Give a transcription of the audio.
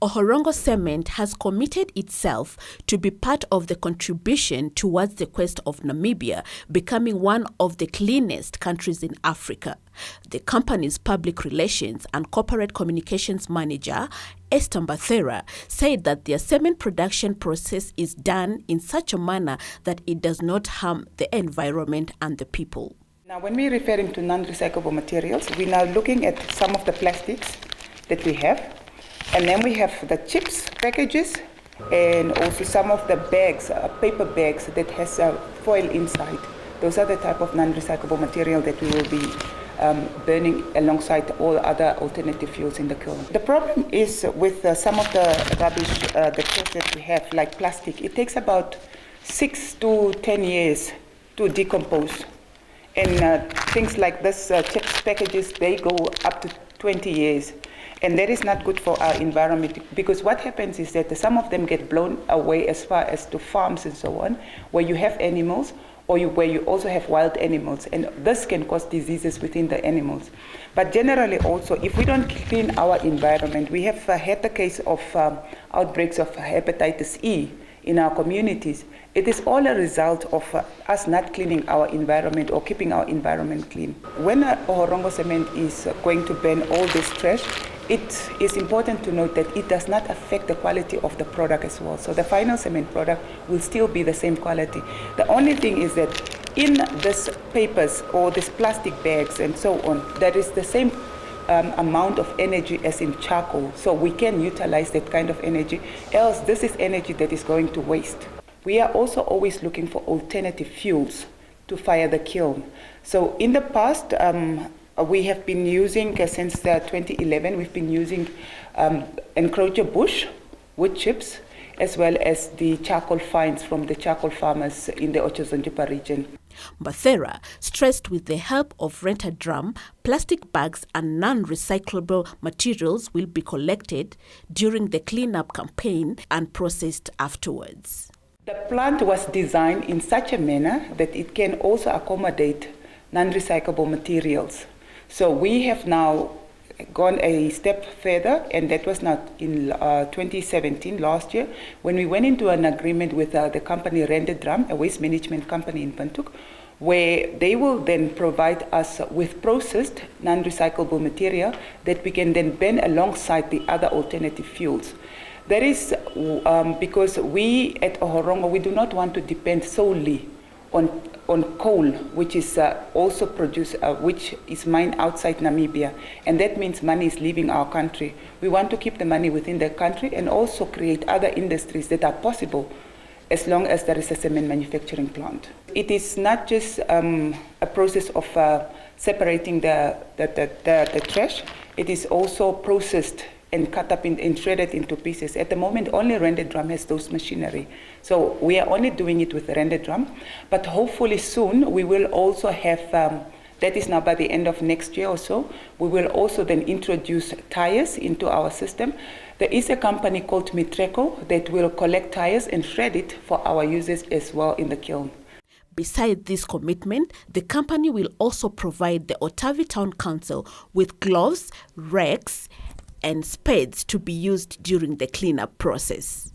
Ohorongo Cement has committed itself to be part of the contribution towards the quest of Namibia becoming one of the cleanest countries in Africa. The company's public relations and corporate communications manager, Esther Mbathera, said that their cement production process is done in such a manner that it does not harm the environment and the people. Now, when we're referring to non-recyclable materials, we're now looking at some of the plastics that we have. And then we have the chips packages and also some of the bags, paper bags that has foil inside. Those are the type of non-recyclable material that we will be burning alongside all other alternative fuels in the kiln. The problem is with some of the rubbish, the trash that we have, like plastic, it takes about 6 to 10 years to decompose. And things like this, chips packages, they go up to 20 years. And that is not good for our environment, because what happens is that some of them get blown away as far as to farms and so on, where you have animals, or where you also have wild animals, and this can cause diseases within the animals. But generally also, if we don't clean our environment, we have had the case of outbreaks of hepatitis E in our communities. It is all a result of us not cleaning our environment or keeping our environment clean. When Ohorongo Cement is going to burn all this trash, it is important to note that it does not affect the quality of the product as well. So the final cement product will still be the same quality. The only thing is that in these papers or these plastic bags and so on, there is the same amount of energy as in charcoal. So we can utilize that kind of energy, else this is energy that is going to waste. We are also always looking for alternative fuels to fire the kiln. So in the past, we have been using, since 2011, we've been using encroacher bush, wood chips, as well as the charcoal fines from the charcoal farmers in the Ohorongo region. Mbathera stressed with the help of rented drum, plastic bags and non-recyclable materials will be collected during the cleanup campaign and processed afterwards. The plant was designed in such a manner that it can also accommodate non-recyclable materials. So we have now gone a step further, and that was now in 2017, last year, when we went into an agreement with the company Rented Drum, a waste management company in Bantuk, where they will then provide us with processed non-recyclable material that we can then burn alongside the other alternative fuels. That is because we at Ohorongo, we do not want to depend solely on coal, which is also produced, which is mined outside Namibia. And that means money is leaving our country. We want to keep the money within the country and also create other industries that are possible as long as there is a cement manufacturing plant. It is not just a process of separating the trash. It is also processed and cut up and shredded into pieces. At the moment, only Rented Drum has those machinery. So we are only doing it with Rented Drum, but hopefully soon we will also have, that is now by the end of next year or so, we will also then introduce tires into our system. There is a company called Mitreco that will collect tires and shred it for our users as well in the kiln. Besides this commitment, the company will also provide the Otavi Town Council with gloves, rakes, and spades to be used during the cleanup process.